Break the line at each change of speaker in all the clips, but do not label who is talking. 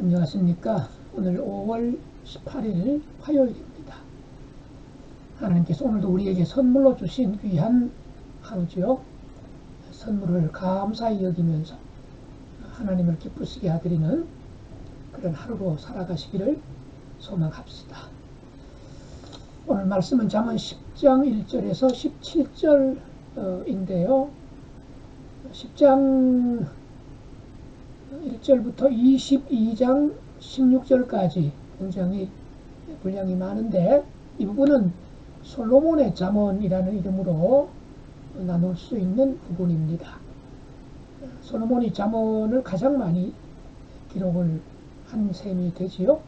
안녕하십니까. 오늘 5월 18일 화요일입니다. 하나님께서 오늘도 우리에게 선물로 주신 귀한 하루지요. 선물을 감사히 여기면서 하나님을 기쁘시게 하드리는 그런 하루로 살아가시기를 소망합시다. 오늘 말씀은 잠언 10장 1절에서 17절인데요. 10장 1절부터 22장 16절까지 굉장히 분량이 많은데, 이 부분은 솔로몬의 잠언이라는 이름으로 나눌 수 있는 부분입니다. 솔로몬이 잠언을 가장 많이 기록을 한 셈이 되지요.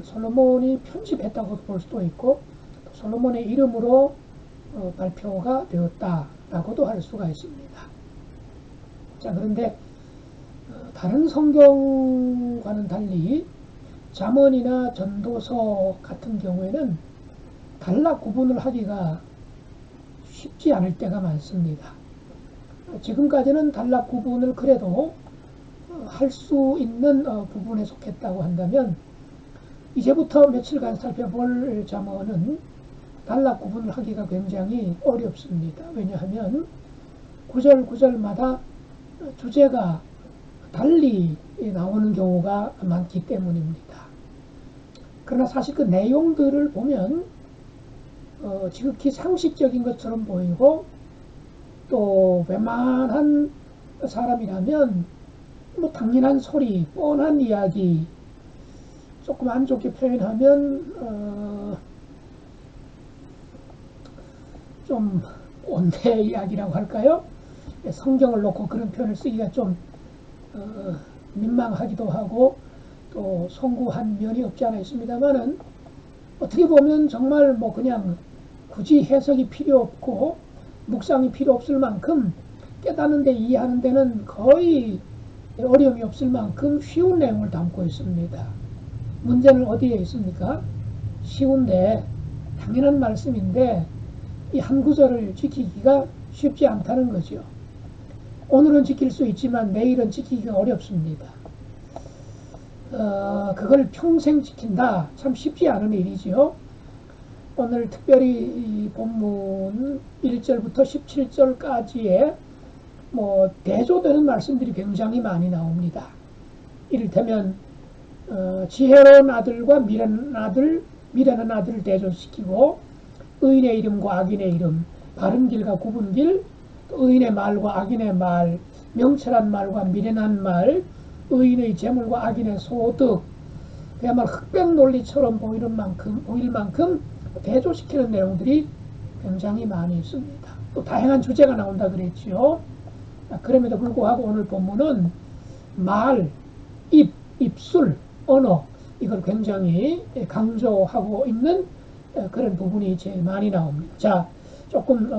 솔로몬이 편집했다고 볼 수도 있고, 솔로몬의 이름으로 발표가 되었다라고도 할 수가 있습니다. 자, 그런데 다른 성경과는 달리 잠언이나 전도서 같은 경우에는 단락 구분을 하기가 쉽지 않을 때가 많습니다. 지금까지는 단락 구분을 그래도 할 수 있는 부분에 속했다고 한다면, 이제부터 며칠간 살펴볼 잠언은 단락 구분을 하기가 굉장히 어렵습니다. 왜냐하면 구절 구절마다 주제가 달리 나오는 경우가 많기 때문입니다. 그러나 사실 그 내용들을 보면 지극히 상식적인 것처럼 보이고, 또 웬만한 사람이라면 뭐 당연한 소리, 뻔한 이야기, 조금 안 좋게 표현하면 좀 꼰대 이야기라고 할까요? 성경을 놓고 그런 표현을 쓰기가 좀 민망하기도 하고 또 송구한 면이 없지 않아 있습니다만은, 어떻게 보면 정말 뭐 그냥 굳이 해석이 필요 없고 묵상이 필요 없을 만큼, 깨닫는 데 이해하는 데는 거의 어려움이 없을 만큼 쉬운 내용을 담고 있습니다. 문제는 어디에 있습니까? 쉬운데, 당연한 말씀인데 이 한 구절을 지키기가 쉽지 않다는 거죠. 오늘은 지킬 수 있지만 내일은 지키기가 어렵습니다. 그걸 평생 지킨다, 참 쉽지 않은 일이지요. 오늘 특별히 이 본문 1절부터 17절까지의 뭐 대조되는 말씀들이 굉장히 많이 나옵니다. 이를테면 지혜로운 아들과 미련한 아들을 대조시키고, 의인의 이름과 악인의 이름, 바른 길과 굽은 길, 의인의 말과 악인의 말, 명철한 말과 미련한 말, 의인의 재물과 악인의 소득, 그야말로 흑백 논리처럼 보일 만큼 대조시키는 내용들이 굉장히 많이 있습니다. 또 다양한 주제가 나온다 그랬지요. 그럼에도 불구하고 오늘 본문은 말, 입술, 언어, 이걸 굉장히 강조하고 있는 그런 부분이 제일 많이 나옵니다. 자, 조금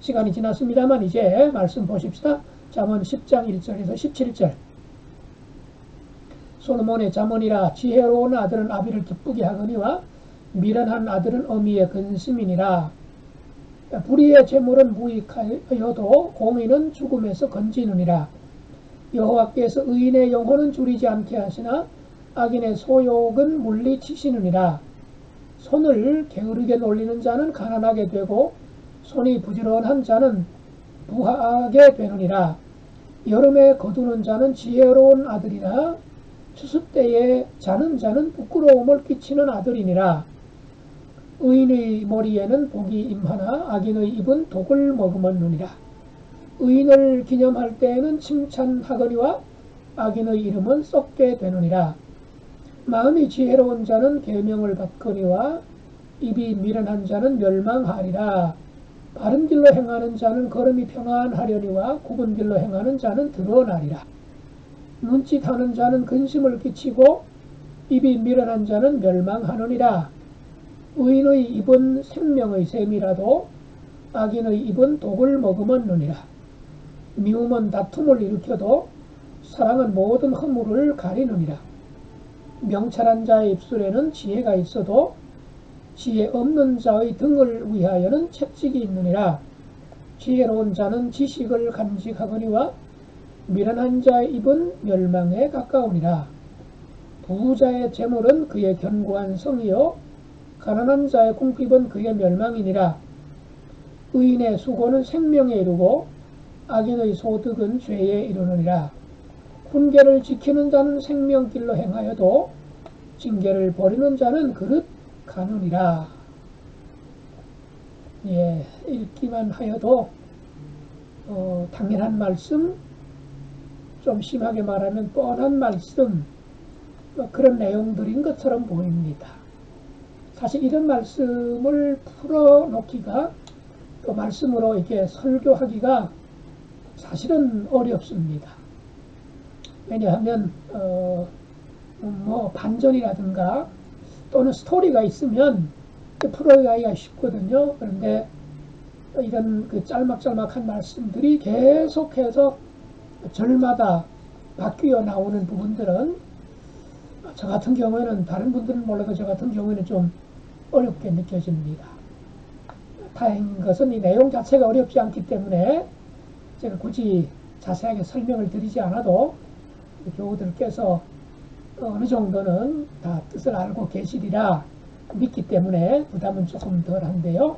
시간이 지났습니다만 이제 말씀 보십시다. 잠언 10장 1절에서 17절. 솔로몬의 잠언이라, 지혜로운 아들은 아비를 기쁘게 하거니와 미련한 아들은 어미의 근심이니라. 불의의 재물은 무익하여도 공의는 죽음에서 건지느니라. 여호와께서 의인의 영혼은 줄이지 않게 하시나 악인의 소욕은 물리치시느니라. 손을 게으르게 놀리는 자는 가난하게 되고 손이 부지런한 자는 부하게 되느니라. 여름에 거두는 자는 지혜로운 아들이라. 추수 때에 자는 자는 부끄러움을 끼치는 아들이니라. 의인의 머리에는 복이 임하나 악인의 입은 독을 머금었느니라. 의인을 기념할 때에는 칭찬하거니와 악인의 이름은 썩게 되느니라. 마음이 지혜로운 자는 계명을 받거니와 입이 미련한 자는 멸망하리라. 바른 길로 행하는 자는 걸음이 평안하려니와 굽은 길로 행하는 자는 드러나리라. 눈짓하는 자는 근심을 끼치고 입이 미련한 자는 멸망하느니라. 의인의 입은 생명의 샘이라도 악인의 입은 독을 머금었느니라. 미움은 다툼을 일으켜도 사랑은 모든 허물을 가리느니라. 명철한 자의 입술에는 지혜가 있어도 지혜 없는 자의 등을 위하여는 채찍이 있느니라. 지혜로운 자는 지식을 간직하거니와 미련한 자의 입은 멸망에 가까우니라. 부자의 재물은 그의 견고한 성이요 가난한 자의 궁핍은 그의 멸망이니라. 의인의 수고는 생명에 이르고 악인의 소득은 죄에 이르느니라. 훈계를 지키는 자는 생명길로 행하여도 징계를 버리는 자는 그릇 가느니라. 예, 읽기만 하여도 당연한 말씀, 좀 심하게 말하면 뻔한 말씀, 그런 내용들인 것처럼 보입니다. 사실 이런 말씀을 풀어놓기가, 또 말씀으로 이렇게 설교하기가 사실은 어렵습니다. 왜냐하면 뭐 반전이라든가 또는 스토리가 있으면 풀어가기가 쉽거든요. 그런데 이런 그 짤막짤막한 말씀들이 계속해서 절마다 바뀌어 나오는 부분들은 저 같은 경우에는, 다른 분들은 몰라도 저 같은 경우에는 좀 어렵게 느껴집니다. 다행인 것은 이 내용 자체가 어렵지 않기 때문에 제가 굳이 자세하게 설명을 드리지 않아도 교우들께서 어느 정도는 다 뜻을 알고 계시리라 믿기 때문에 부담은 조금 덜한데요.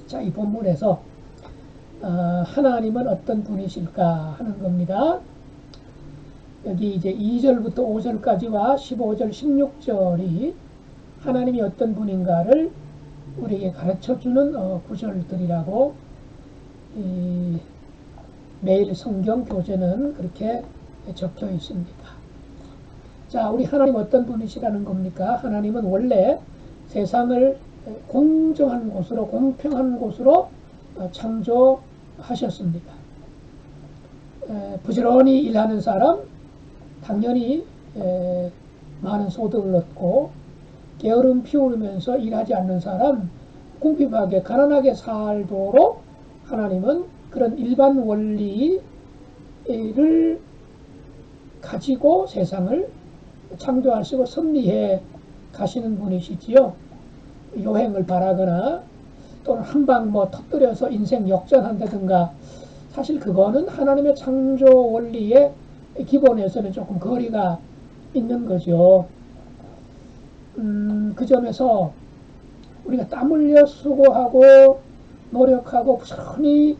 자, 이 본문에서 하나님은 어떤 분이실까 하는 겁니다. 여기 이제 2절부터 5절까지와 15절, 16절이 하나님이 어떤 분인가를 우리에게 가르쳐주는 구절들이라고 매일 성경 교재는 그렇게 적혀 있습니다. 자, 우리 하나님 어떤 분이시라는 겁니까? 하나님은 원래 세상을 공정한 곳으로, 공평한 곳으로 창조하셨습니다. 부지런히 일하는 사람 당연히 많은 소득을 얻고, 게으름 피우면서 일하지 않는 사람 궁핍하게 가난하게 살도록 하나님은 그런 일반 원리를 가지고 세상을 창조하시고 섭리해 가시는 분이시지요. 요행을 바라거나 또는 한 방 뭐 터뜨려서 인생 역전한다든가, 사실 그거는 하나님의 창조 원리의 기본에서는 조금 거리가 있는 거죠. 그 점에서 우리가 땀 흘려 수고하고 노력하고 부지런히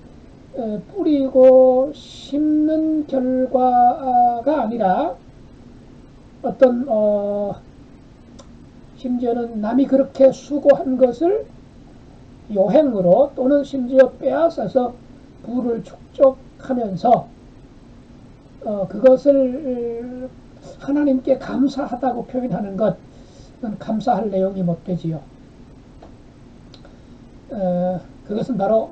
뿌리고 심는 결과가 아니라, 어떤 심지어는 남이 그렇게 수고한 것을 요행으로 또는 심지어 빼앗아서 부를 축적하면서 그것을 하나님께 감사하다고 표현하는 것, 그건 감사할 내용이 못 되지요. 그것은 바로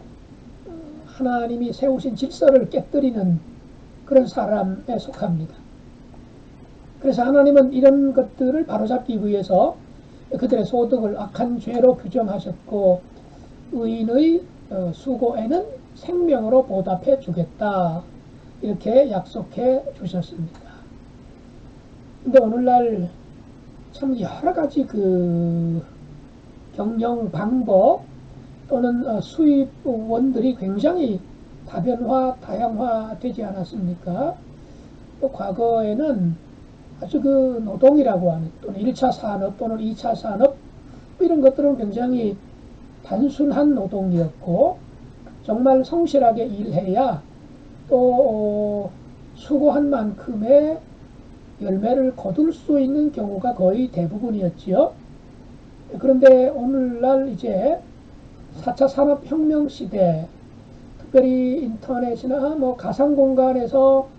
하나님이 세우신 질서를 깨뜨리는 그런 사람에 속합니다. 그래서 하나님은 이런 것들을 바로잡기 위해서 그들의 소득을 악한 죄로 규정하셨고, 의인의 수고에는 생명으로 보답해 주겠다, 이렇게 약속해 주셨습니다. 근데 오늘날 참 여러 가지 그 경영 방법 또는 수입원들이 굉장히 다변화, 다양화되지 않았습니까? 또 과거에는 아주 그 노동이라고 하는, 또는 1차 산업 또는 2차 산업, 이런 것들은 굉장히 단순한 노동이었고, 정말 성실하게 일해야 또 수고한 만큼의 열매를 거둘 수 있는 경우가 거의 대부분이었지요. 그런데 오늘날 이제 4차 산업혁명 시대, 특별히 인터넷이나 뭐 가상공간에서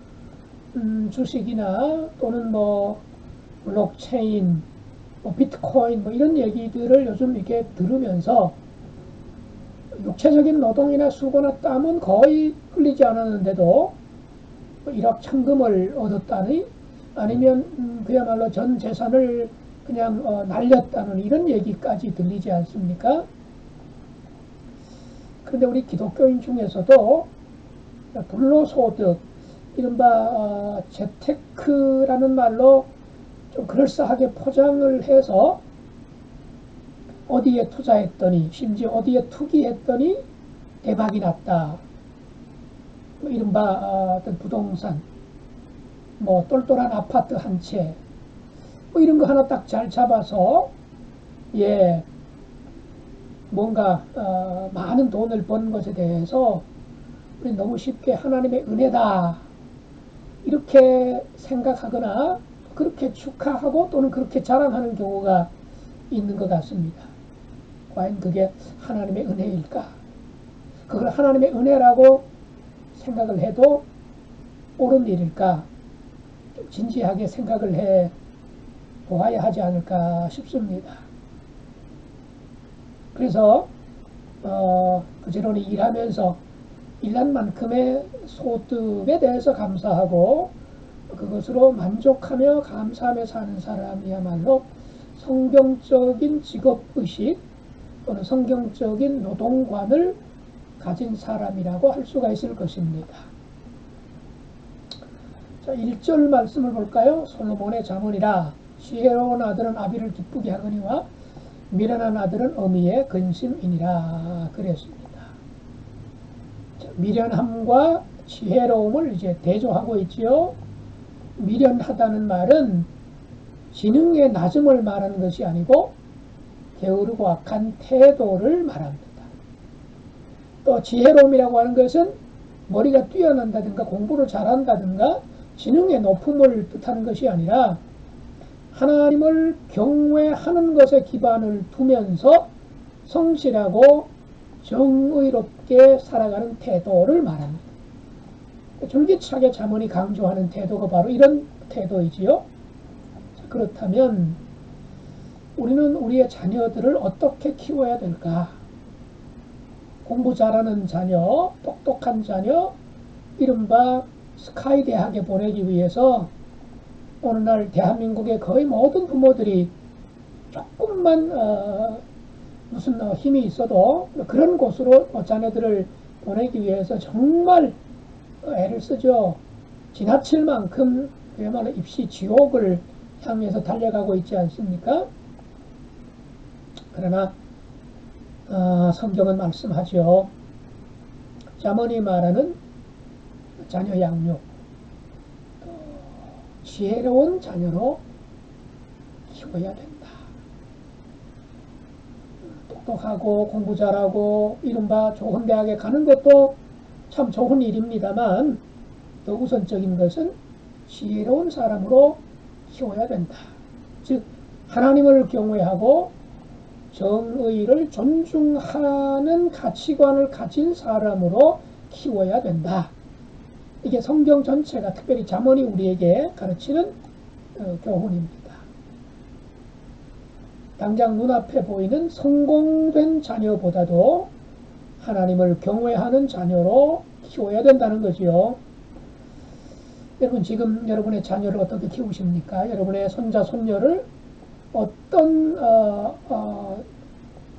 주식이나 또는 뭐 블록체인, 뭐 비트코인, 뭐 이런 얘기들을 요즘 이렇게 들으면서 육체적인 노동이나 수고나 땀은 거의 흘리지 않았는데도 일확천금을 얻었다니, 아니면 그야말로 전 재산을 그냥 날렸다는 이런 얘기까지 들리지 않습니까? 그런데 우리 기독교인 중에서도 불로소득, 이른바 재테크라는 말로 좀 그럴싸하게 포장을 해서 어디에 투자했더니, 심지어 어디에 투기했더니 대박이 났다, 뭐 이른바 어떤 부동산, 뭐 똘똘한 아파트 한 채, 뭐 이런 거 하나 딱 잘 잡아서 예 뭔가 많은 돈을 번 것에 대해서 우리 너무 쉽게 하나님의 은혜다 이렇게 생각하거나 그렇게 축하하고 또는 그렇게 자랑하는 경우가 있는 것 같습니다. 과연 그게 하나님의 은혜일까? 그걸 하나님의 은혜라고 생각을 해도 옳은 일일까? 좀 진지하게 생각을 해 보아야 하지 않을까 싶습니다. 그래서 부지런히 일하면서 일한 만큼의 소득에 대해서 감사하고 그것으로 만족하며 감사하며 사는 사람이야말로 성경적인 직업의식 또는 성경적인 노동관을 가진 사람이라고 할 수가 있을 것입니다. 자, 1절 말씀을 볼까요? 솔로몬의 잠언이라 지혜로운 아들은 아비를 기쁘게 하거니와 미련한 아들은 어미의 근심이니라 그랬습니다. 자, 미련함과 지혜로움을 이제 대조하고 있지요. 미련하다는 말은 지능의 낮음을 말하는 것이 아니고 게으르고 악한 태도를 말합니다. 또 지혜로움이라고 하는 것은 머리가 뛰어난다든가 공부를 잘한다든가 지능의 높음을 뜻하는 것이 아니라 하나님을 경외하는 것에 기반을 두면서 성실하고 정의롭게 살아가는 태도를 말합니다. 줄기차게 잠언이 강조하는 태도가 바로 이런 태도이지요. 그렇다면 우리는 우리의 자녀들을 어떻게 키워야 될까? 공부 잘하는 자녀, 똑똑한 자녀, 이른바 스카이 대학에 보내기 위해서 오늘날 대한민국의 거의 모든 부모들이 조금만 무슨 힘이 있어도 그런 곳으로 자녀들을 보내기 위해서 정말 애를 쓰죠. 지나칠 만큼 그야말로 입시 지옥을 향해서 달려가고 있지 않습니까? 그러나 성경은 말씀하죠. 잠언이 말하는 자녀 양육, 지혜로운 자녀로 키워야 된다. 똑똑하고 공부 잘하고 이른바 좋은 대학에 가는 것도 참 좋은 일입니다만 더 우선적인 것은 지혜로운 사람으로 키워야 된다. 즉 하나님을 경외하고 정의를 존중하는 가치관을 가진 사람으로 키워야 된다. 이게 성경 전체가 특별히 잠언이 우리에게 가르치는 교훈입니다. 당장 눈앞에 보이는 성공된 자녀보다도 하나님을 경외하는 자녀로 키워야 된다는 거지요. 여러분 지금 여러분의 자녀를 어떻게 키우십니까? 여러분의 손자 손녀를 어떤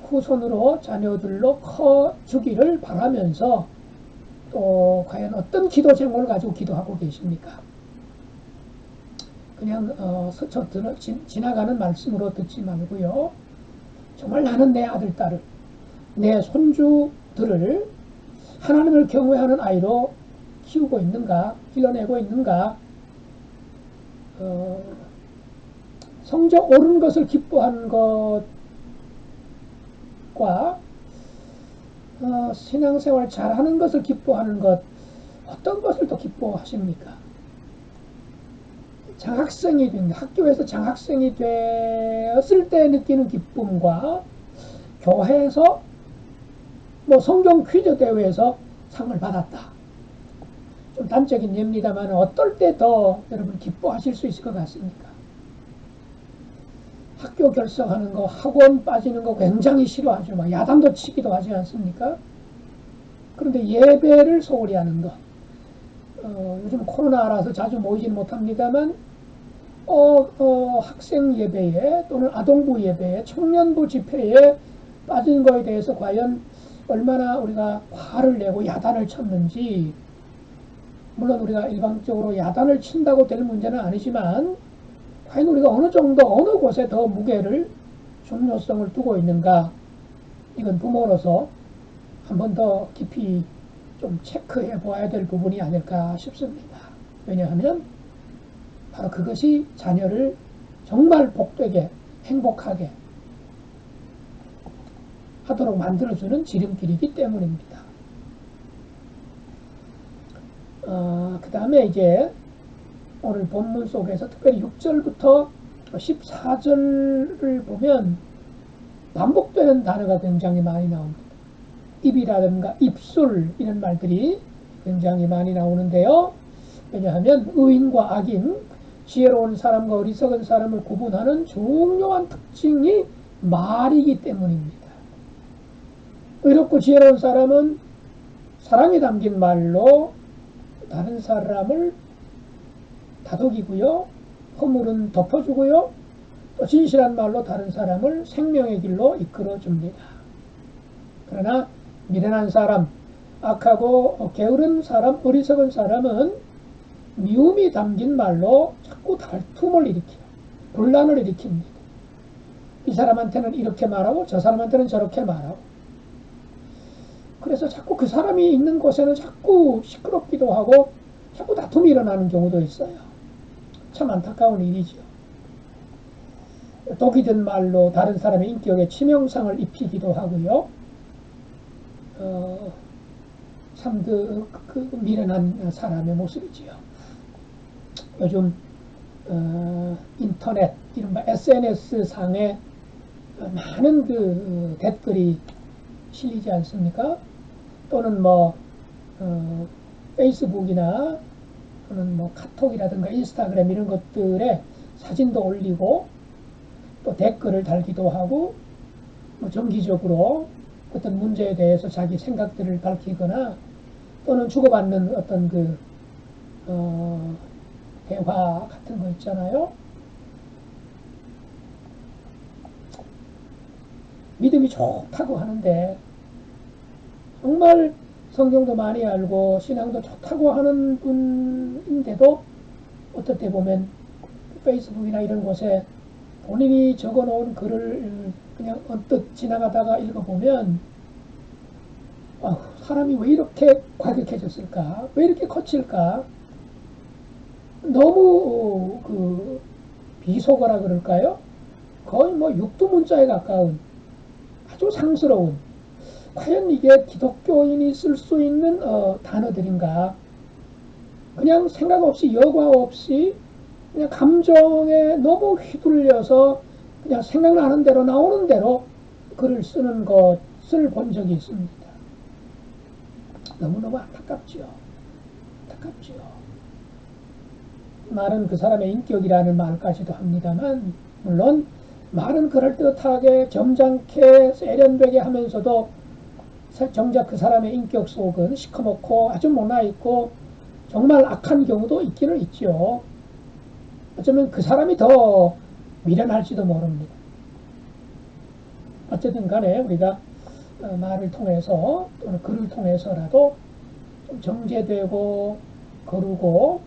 후손으로 자녀들로 커주기를 바라면서 또 과연 어떤 기도 제목을 가지고 기도하고 계십니까? 그냥 스쳐 지나가는 말씀으로 듣지 말고요. 정말 나는 내 아들, 딸을, 내 손주들을 하나님을 경외하는 아이로 키우고 있는가, 길러내고 있는가, 성적 옳은 것을 기뻐하는 것과 신앙생활 잘하는 것을 기뻐하는 것, 어떤 것을 더 기뻐하십니까? 장학생이 된, 학교에서 장학생이 되었을 때 느끼는 기쁨과 교회에서 뭐 성경 퀴즈 대회에서 상을 받았다. 좀 단적인 예입니다만 어떨 때 더 여러분 기뻐하실 수 있을 것 같습니까? 학교 결석하는 거, 학원 빠지는 거 굉장히 싫어하죠. 막 야단도 치기도 하지 않습니까? 그런데 예배를 소홀히 하는 거. 요즘 코로나라서 자주 모이지는 못합니다만 학생 예배에 또는 아동부 예배에 청년부 집회에 빠진 거에 대해서 과연 얼마나 우리가 화를 내고 야단을 쳤는지, 물론 우리가 일방적으로 야단을 친다고 될 문제는 아니지만 과연 우리가 어느 정도 어느 곳에 더 무게를 중요성을 두고 있는가, 이건 부모로서 한 번 더 깊이 좀 체크해 보아야 될 부분이 아닐까 싶습니다. 왜냐하면 바로 그것이 자녀를 정말 복되게 행복하게 하도록 만들어주는 지름길이기 때문입니다. 그 다음에 이제 오늘 본문 속에서 특별히 6절부터 14절을 보면 반복되는 단어가 굉장히 많이 나옵니다. 입이라든가 입술 이런 말들이 굉장히 많이 나오는데요. 왜냐하면 의인과 악인, 지혜로운 사람과 어리석은 사람을 구분하는 중요한 특징이 말이기 때문입니다. 의롭고 지혜로운 사람은 사랑이 담긴 말로 다른 사람을 다독이고요, 허물은 덮어주고요, 또 진실한 말로 다른 사람을 생명의 길로 이끌어줍니다. 그러나 미련한 사람, 악하고 게으른 사람, 어리석은 사람은 미움이 담긴 말로 자꾸 다툼을 일으켜요. 분란을 일으킵니다. 이 사람한테는 이렇게 말하고 저 사람한테는 저렇게 말하고, 그래서 자꾸 그 사람이 있는 곳에는 자꾸 시끄럽기도 하고 자꾸 다툼이 일어나는 경우도 있어요. 참 안타까운 일이죠. 독이 든 말로 다른 사람의 인격에 치명상을 입히기도 하고요. 참 미련한 사람의 모습이지요. 요즘 인터넷, 이른바 SNS 상에 많은 댓글이 실리지 않습니까? 또는 페이스북이나 또는 카톡이라든가 인스타그램 이런 것들에 사진도 올리고 또 댓글을 달기도 하고 정기적으로 어떤 문제에 대해서 자기 생각들을 밝히거나 또는 주고받는 어떤 대화 같은 거 있잖아요. 믿음이 좋다고 하는데 정말 성경도 많이 알고 신앙도 좋다고 하는 분인데도 어떨 때 보면 페이스북이나 이런 곳에 본인이 적어놓은 글을 그냥 언뜻 지나가다가 읽어보면 사람이 왜 이렇게 과격해졌을까? 왜 이렇게 거칠까? 너무 비속어라 그럴까요? 거의 육두문자에 가까운 아주 상스러운, 과연 이게 기독교인이 쓸 수 있는 단어들인가? 그냥 생각 없이 여과 없이 그냥 감정에 너무 휘둘려서 그냥 생각나는 대로 나오는 대로 글을 쓰는 것을 본 적이 있습니다. 너무너무 안타깝지요. 안타깝지요. 말은 그 사람의 인격이라는 말까지도 합니다만, 물론 말은 그럴듯하게 점잖게 세련되게 하면서도 정작 그 사람의 인격 속은 시커멓고 아주 못나있고 정말 악한 경우도 있기는 있죠. 어쩌면 그 사람이 더 미련할지도 모릅니다. 어쨌든 간에 우리가 말을 통해서 또는 글을 통해서라도 좀 정제되고 거르고,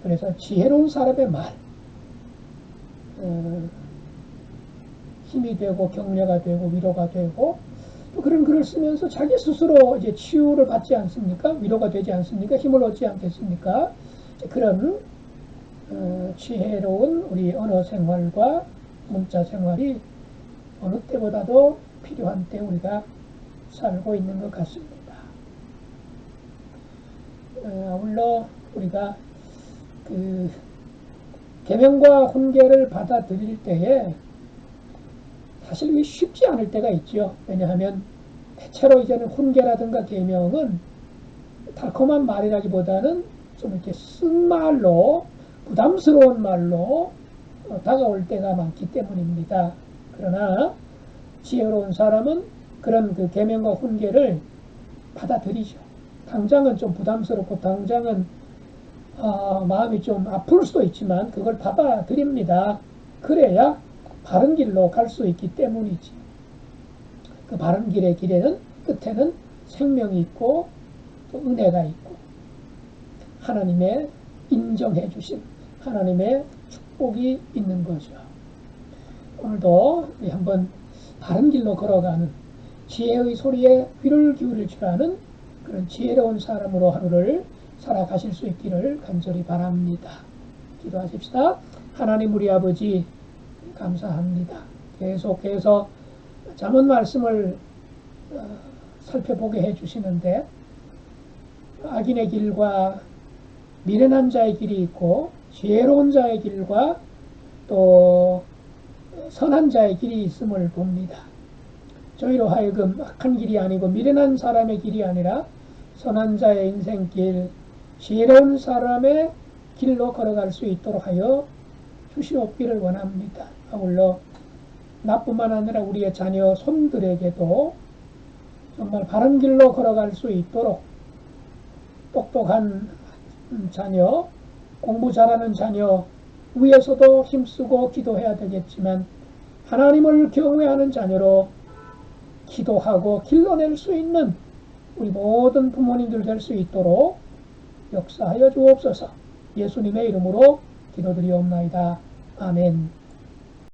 그래서 지혜로운 사람의 말, 힘이 되고 격려가 되고 위로가 되고, 또 그런 글을 쓰면서 자기 스스로 이제 치유를 받지 않습니까? 위로가 되지 않습니까? 힘을 얻지 않겠습니까? 그런 지혜로운 우리 언어 생활과 문자 생활이 어느 때보다도 필요한 때 우리가 살고 있는 것 같습니다. 아울러 우리가 계명과 훈계를 받아들일 때에 사실 이게 쉽지 않을 때가 있죠. 왜냐하면 대체로 이제는 훈계라든가 계명은 달콤한 말이라기보다는 좀 이렇게 쓴 말로, 부담스러운 말로 다가올 때가 많기 때문입니다. 그러나 지혜로운 사람은 그런 계명과 훈계를 받아들이죠. 당장은 좀 부담스럽고 당장은 마음이 좀 아플 수도 있지만 그걸 받아들입니다. 그래야 바른 길로 갈 수 있기 때문이지. 그 바른 길의 길에는 끝에는 생명이 있고 또 은혜가 있고 하나님의 인정해 주신 하나님의 축복이 있는 거죠. 오늘도 우리 한번 바른 길로 걸어가는, 지혜의 소리에 귀를 기울일 줄 아는 그런 지혜로운 사람으로 하루를 살아가실 수 있기를 간절히 바랍니다. 기도하십시다. 하나님 우리 아버지 감사합니다. 계속해서 잠언 말씀을 살펴보게 해주시는데 악인의 길과 미련한 자의 길이 있고 지혜로운 자의 길과 또 선한 자의 길이 있음을 봅니다. 저희로 하여금 악한 길이 아니고 미련한 사람의 길이 아니라 선한 자의 인생길, 지혜로운 사람의 길로 걸어갈 수 있도록 하여 주시옵기를 원합니다. 아울러 나뿐만 아니라 우리의 자녀 손들에게도 정말 바른 길로 걸어갈 수 있도록 똑똑한 자녀, 공부 잘하는 자녀 위에서도 힘쓰고 기도해야 되겠지만 하나님을 경외하는 자녀로 기도하고 길러낼 수 있는 우리 모든 부모님들 될 수 있도록 역사하여 주옵소서. 예수님의 이름으로 기도드리옵나이다. 아멘.